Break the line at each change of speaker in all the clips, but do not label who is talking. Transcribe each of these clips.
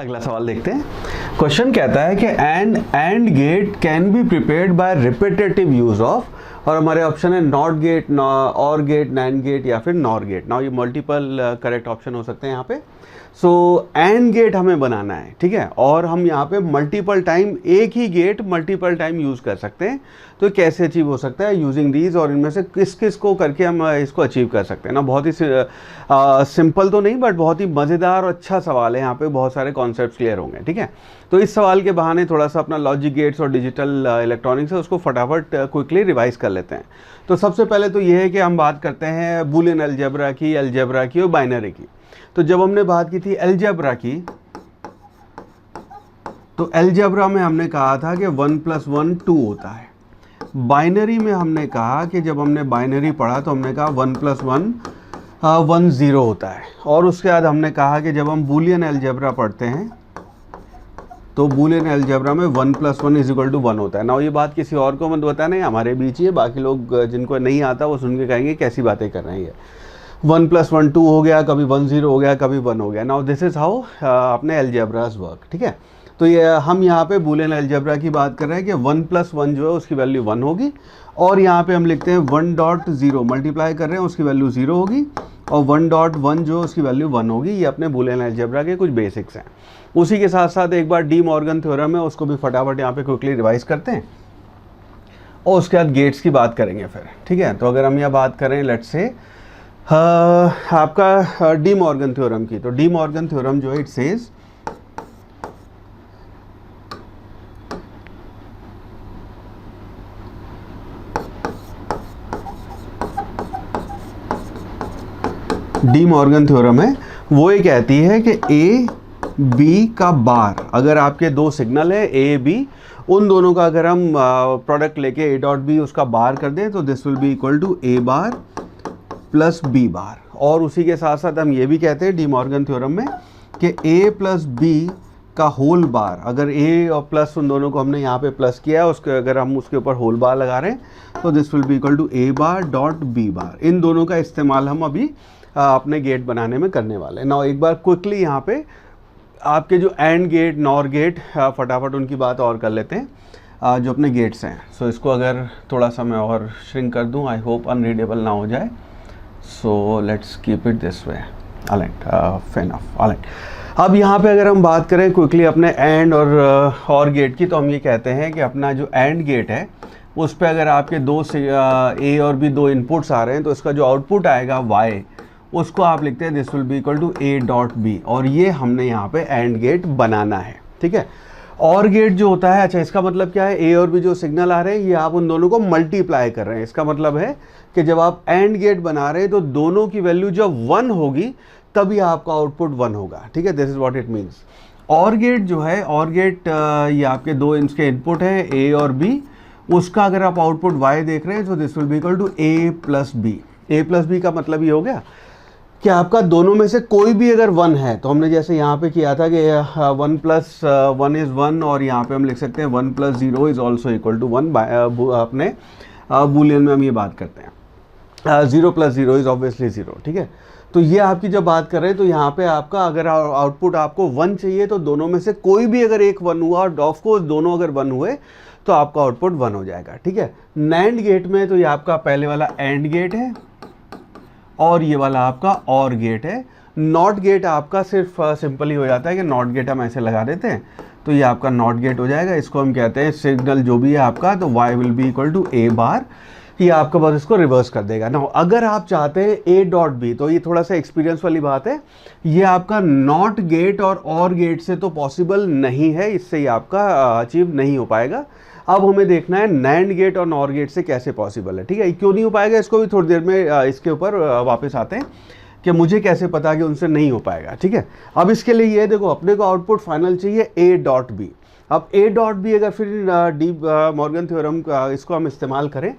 अगला सवाल देखते हैं। क्वेश्चन कहता है कि and get can be prepared by repetitive use of, और हमारे ऑप्शन है नॉट गेट, और गेट, नैंड गेट या फिर नॉर गेट। नाउ ये मल्टीपल करेक्ट ऑप्शन हो सकते हैं यहाँ पे। सो एंड गेट हमें बनाना है, ठीक है, और हम यहाँ पे मल्टीपल टाइम एक ही गेट मल्टीपल टाइम यूज़ कर सकते हैं। तो कैसे अचीव हो सकता है यूजिंग दीज, और इनमें से किस किस को करके हम इसको अचीव कर सकते हैं ना। बहुत ही सिंपल तो नहीं, बट बहुत ही मज़ेदार और अच्छा सवाल है। यहाँ पे बहुत सारे कॉन्सेप्ट्स क्लियर होंगे, ठीक है। तो इस सवाल के बहाने थोड़ा सा अपना लॉजिक गेट्स और डिजिटल इलेक्ट्रॉनिक्स है उसको फटाफट क्विकली रिवाइज कर लेते हैं। तो सबसे पहले तो ये है कि हम बात करते हैं बूलियन अलजेब्रा की और बाइनरी की। तो जब हमने बात की थी अलजेब्रा की, तो अलजेब्रा में हमने कहा था कि 1 + 1 2 होता है। बाइनरी में हमने कहा कि जब हमने बाइनरी पढ़ा तो हमने कहा 1 + 1 1 0 होता है। और उसके बाद हमने कहा कि जब हम बूलियन अलजेब्रा पढ़ते हैं तो बूलियन अलजेब्रा में 1 + 1 = 1 होता है ना। ये बात किसी और को मत बताना, है हमारे बीच ही है, बाकी लोग जिनको नहीं आता वो सुन के कहेंगे कैसी बातें कर रहे हैं ये। 1 + 1 2 हो गया, कभी 1 0 हो गया, कभी 1 हो गया। नाउ दिस इज़ हाउ अपने अलजेब्रास वर्क, ठीक है। तो ये हम यहाँ पे बूलियन अलजेब्रा की बात कर रहे हैं कि 1 + 1 जो है उसकी वैल्यू 1 होगी, और यहाँ पे हम लिखते हैं 1.0 मल्टीप्लाई कर रहे हैं उसकी वैल्यू 0 होगी, और 1.1 जो उसकी वैल्यू 1 होगी। ये अपने बूलियन अलजेब्रा के कुछ बेसिक्स हैं। उसी के साथ साथ एक बार डी मॉर्गन थ्योरम है उसको भी फटाफट यहाँ पे क्विकली रिवाइज करते हैं, और उसके बाद गेट्स की बात करेंगे फिर, ठीक है। तो अगर हम यहाँ बात करें लेट्स से आपका डी मॉर्गन थ्योरम की, तो डी मॉर्गन थ्योरम जो है it says De Morgan theorem है वो ये कहती है कि ए बी का बार, अगर आपके दो सिग्नल है ए बी, उन दोनों का अगर हम प्रोडक्ट लेके A.B उसका बार कर दें तो this will be equal to A bar plus B bar. और उसी के साथ साथ हम ये भी कहते हैं डी मॉर्गन थ्योरम में कि A + B का होल बार, अगर A और प्लस उन दोनों को हमने यहाँ पे प्लस किया है, उसके अगर हम उसके ऊपर होल बार लगा रहे हैं तो this will be equal to A bar dot B bar. इन दोनों का इस्तेमाल हम अभी अपने गेट बनाने में करने वाले हैं। नाउ एक बार क्विकली यहाँ पे आपके जो एंड गेट, नॉर गेट, फटाफट उनकी बात और कर लेते हैं जो अपने गेट्स हैं। सो इसको अगर थोड़ा सा मैं और श्रिंक कर दूं, आई होप अनरीडेबल ना हो जाए। So let's keep it this way, alright, fair enough, alright. अब यहाँ पे अगर हम बात करें क्विकली अपने एंड और गेट की, तो हम ये कहते हैं कि अपना जो एंड गेट है उस पर अगर आपके दो ए और बी दो इनपुट्स आ रहे हैं तो इसका जो आउटपुट आएगा y, उसको आप लिखते हैं this will be equal to A.B, और ये हमने यहाँ पे एंड गेट बनाना है, ठीक है। और गेट जो होता है, अच्छा इसका मतलब क्या है, ए और बी जो सिग्नल आ रहे हैं ये आप उन दोनों को मल्टीप्लाई कर रहे हैं। इसका मतलब है कि जब आप एंड गेट बना रहे हैं तो दोनों की वैल्यू जब 1 होगी तभी आपका आउटपुट 1 होगा, ठीक है। This is what it means. और गेट जो है, और गेट ये आपके दो इसके इनपुट हैं ए और बी, उसका अगर आप आउटपुट y देख रहे हैं तो this will be equal to A+B। A+B का मतलब ये हो गया कि आपका दोनों में से कोई भी अगर 1 है, तो हमने जैसे यहाँ पे किया था कि 1 + 1 = 1, और यहाँ पे हम लिख सकते हैं 1 + 0 इज ऑल्सो इक्वल टू 1। अपने बूलियन में हम ये बात करते हैं 0 + 0 इज ऑब्वियसली 0, ठीक है। तो ये आपकी जब बात कर रहे हैं तो यहाँ पे आपका अगर आउटपुट आपको 1 चाहिए तो दोनों में से कोई भी अगर एक 1 हुआ, और ऑफकोर्स दोनों अगर 1 हुए तो आपका आउटपुट 1 हो जाएगा, ठीक है। नैंड गेट में तो ये आपका पहले वाला एंड गेट है और ये वाला आपका और गेट है। नॉट गेट आपका सिर्फ सिंपली हो जाता है कि नॉट गेट हम ऐसे लगा देते हैं तो ये आपका नॉट गेट हो जाएगा। इसको हम कहते हैं सिग्नल जो भी है आपका, तो y will be equal to A bar, ये आपका बस इसको रिवर्स कर देगा ना। अगर आप चाहते हैं A.B, तो ये थोड़ा सा एक्सपीरियंस वाली बात है, ये आपका नॉट गेट और गेट से तो पॉसिबल नहीं है, इससे ये आपका अचीव नहीं हो पाएगा। अब हमें देखना है नैंड गेट और नॉर गेट से कैसे पॉसिबल है, ठीक है। क्यों नहीं हो पाएगा इसको भी थोड़ी देर में इसके ऊपर वापस आते हैं कि मुझे कैसे पता कि उनसे नहीं हो पाएगा, ठीक है। अब इसके लिए ये देखो, अपने को आउटपुट फाइनल चाहिए A.B। अब A.B अगर फिर डी मॉर्गन थ्योरम का इसको हम इस्तेमाल करें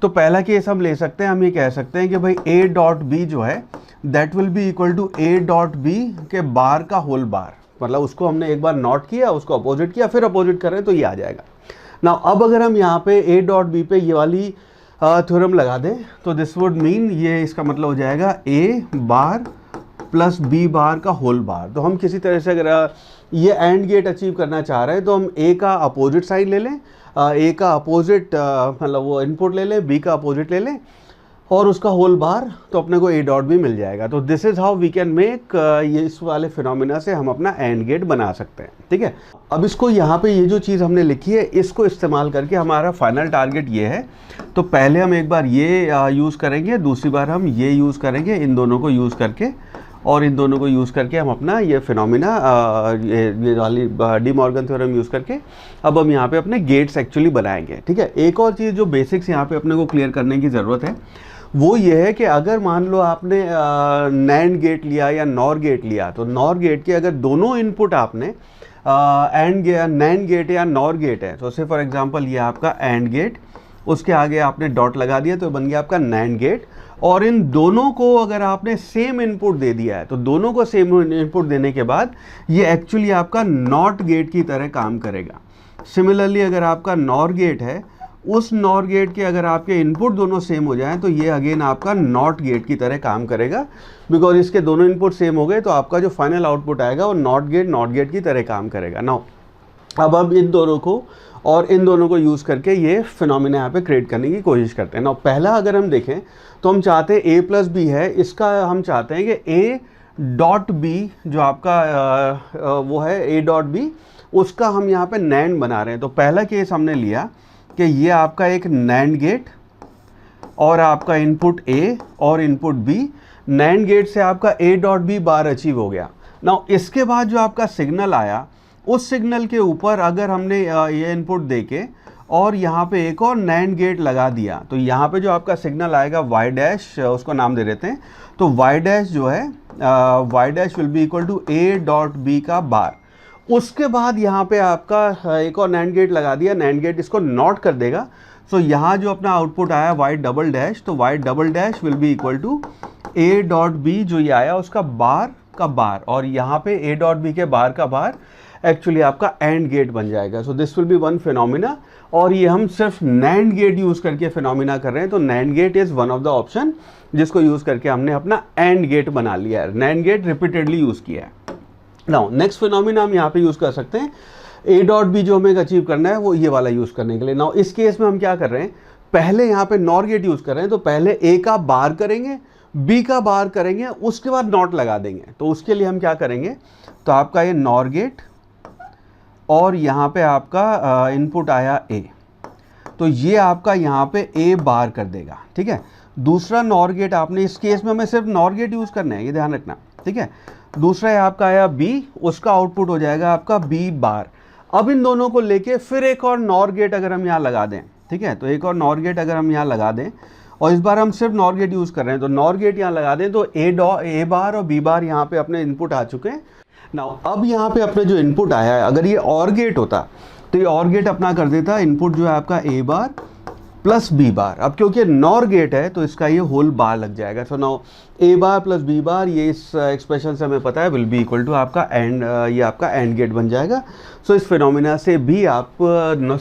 तो पहला केस हम ले सकते हैं, हम ये कह सकते हैं कि भाई A.B जो है that will be equal to A.B के बार का होल बार, मतलब उसको हमने एक बार नॉट किया, उसको अपोजिट किया, फिर अपोजिट करें तो ये आ जाएगा ना। अब अगर हम यहाँ पे A.B पे ये वाली थ्योरम लगा दें तो दिस वुड मीन, ये इसका मतलब हो जाएगा A bar plus B bar का होल बार। तो हम किसी तरह से अगर ये एंड गेट अचीव करना चाह रहे हैं तो हम ए का अपोजिट साइड ले लें, ए का अपोजिट मतलब वो इनपुट ले लें, बी का अपोजिट ले लें और उसका होल बार, तो अपने को ए डॉट भी मिल जाएगा। तो this is how we can make, ये इस वाले फिनोमिना से हम अपना एंड गेट बना सकते हैं। ठीक है, अब इसको यहाँ पे ये जो चीज़ हमने लिखी है इसको इस्तेमाल करके हमारा फाइनल टारगेट ये है। तो पहले हम एक बार ये यूज़ करेंगे, दूसरी बार हम ये यूज़ करेंगे, इन दोनों को यूज़ करके और इन दोनों को यूज़ करके हम अपना ये फिनोमिना ये वाली डी मॉर्गन थ्योरम यूज़ करके अब हम यहाँ पे अपने गेट्स एक्चुअली बनाएंगे। ठीक है, एक और चीज़ जो बेसिक्स यहाँ पे अपने को क्लियर करने की ज़रूरत है वो ये है कि अगर मान लो आपने नैंड गेट लिया या नॉर गेट लिया, तो नॉर गेट के अगर दोनों इनपुट आपने नैंड गेट या नॉर गेट है, तो से फॉर एग्जांपल ये आपका एंड गेट, उसके आगे आपने डॉट लगा दिया तो बन गया आपका नैंड गेट, और इन दोनों को अगर आपने सेम इनपुट दे दिया है तो दोनों को सेम इनपुट देने के बाद ये एक्चुअली आपका नॉट गेट की तरह काम करेगा। सिमिलरली अगर आपका नॉर गेट है, उस नॉर गेट के अगर आपके इनपुट दोनों सेम हो जाएं तो ये अगेन आपका नॉट गेट की तरह काम करेगा, बिकॉज इसके दोनों इनपुट सेम हो गए तो आपका जो फाइनल आउटपुट आएगा वो नॉट गेट की तरह काम करेगा। नाउ अब इन दोनों को और इन दोनों को यूज़ करके ये फिनोमिना यहाँ पे क्रिएट करने की कोशिश करते हैं। नाउ पहला अगर हम देखें तो हम चाहते हैं ए प्लस बी है, इसका हम चाहते हैं कि ए डॉट बी जो आपका वो है ए डॉट बी, उसका हम यहाँ पे नैंड बना रहे हैं। तो पहला केस हमने लिया कि ये आपका एक नैंड गेट और आपका इनपुट ए और इनपुट बी, नैंड गेट से आपका A dot B bar achieve हो गया। नाउ इसके बाद जो आपका सिग्नल आया, उस सिग्नल के ऊपर अगर हमने ये इनपुट देके और यहाँ पे एक और नैंड गेट लगा दिया तो यहाँ पे जो आपका सिग्नल आएगा वाई डैश, उसको नाम दे देते हैं, तो वाई डैश जो है Y dash will be equal to A dot B का बार। उसके बाद यहाँ पे आपका एक और नैंड गेट लगा दिया, नैंड गेट इसको नॉट कर देगा, सो यहाँ जो अपना आउटपुट आया वाई डबल डैश, तो Y double dash will be equal to A dot B जो ये आया उसका बार का बार, और यहाँ पे ए डॉट बी के बार का बार एक्चुअली आपका एंड गेट बन जाएगा। So this will be one phenomena, और ये हम सिर्फ नैंड गेट यूज़ करके फिनोमिना कर रहे हैं। तो NAND gate is one of the option जिसको यूज़ करके हमने अपना एंड गेट बना लिया है, नैंड गेट रिपीटेडली यूज़ किया है। नाउ नेक्स्ट फिनोमिना हम यहाँ पे यूज़ कर सकते हैं, ए डॉट बी जो हमें अचीव करना है वो ये वाला यूज़ करने के लिए। नाउ इस केस में हम क्या कर रहे हैं, पहले यहाँ पे नॉर गेट यूज़ कर रहे हैं, तो पहले ए का बार करेंगे, बी का बार करेंगे, उसके बाद नॉट लगा देंगे। तो उसके लिए हम क्या करेंगे, तो आपका ये नॉर गेट और यहाँ पे आपका इनपुट आया ए, तो ये आपका यहाँ पे ए बार कर देगा। ठीक है, दूसरा नॉर गेट आपने, इस केस में हमें सिर्फ नॉर गेट यूज़ करना है, ये ध्यान रखना। ठीक है, दूसरा है आपका आया बी, उसका आउटपुट हो जाएगा आपका बी बार। अब इन दोनों को लेके फिर एक और नॉर गेट अगर हम यहाँ लगा दें, ठीक है, तो एक और नॉर गेट अगर हम यहाँ लगा दें और इस बार हम सिर्फ नॉर गेट यूज़ कर रहे हैं, तो नॉर गेट यहाँ लगा दें तो ए बार और बी बार यहाँ पे अपने इनपुट आ चुके हैं। नाउ अब यहाँ पे अपने जो इनपुट आया है, अगर ये और गेट होता तो ये और गेट अपना कर देता इनपुट जो है आपका ए बार प्लस बी बार। अब क्योंकि नॉर गेट है तो इसका ये होल बार लग जाएगा। सो नाउ ए बार प्लस बी बार, ये इस एक्सप्रेशन से हमें पता है विल बी इक्वल टू आपका एंड, ये आपका एंड गेट बन जाएगा। सो इस फिनोमिना से भी आप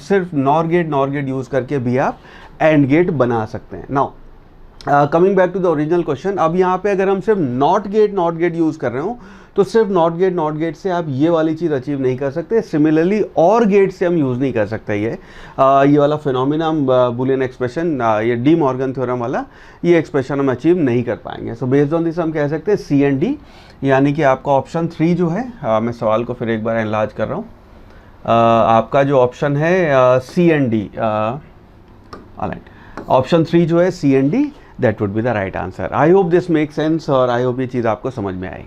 सिर्फ नॉर गेट यूज़ करके भी आप एंड गेट बना सकते हैं। Now coming back to the original question, अब यहाँ पे अगर हम सिर्फ नॉट गेट यूज़ कर रहे हो तो सिर्फ नॉट गेट से आप ये वाली चीज़ अचीव नहीं कर सकते। सिमिलरली और गेट से हम यूज़ नहीं कर सकते ये वाला फिनोमिना, हम बुलियन एक्सप्रेशन, ये डी मॉर्गन थ्योरम वाला ये एक्सप्रेशन हम अचीव नहीं कर पाएंगे। सो बेस्ड ऑन दिस हम कह सकते हैं सी एंड डी, यानी कि आपका ऑप्शन 3 जो है, मैं सवाल को फिर एक बार एनलार्ज कर रहा हूँ, आपका जो ऑप्शन है सी एंड डी, ऑप्शन 3 जो है C and D, that would be the right answer. I hope this make sense और आई होप ये चीज़ आपको समझ में आई।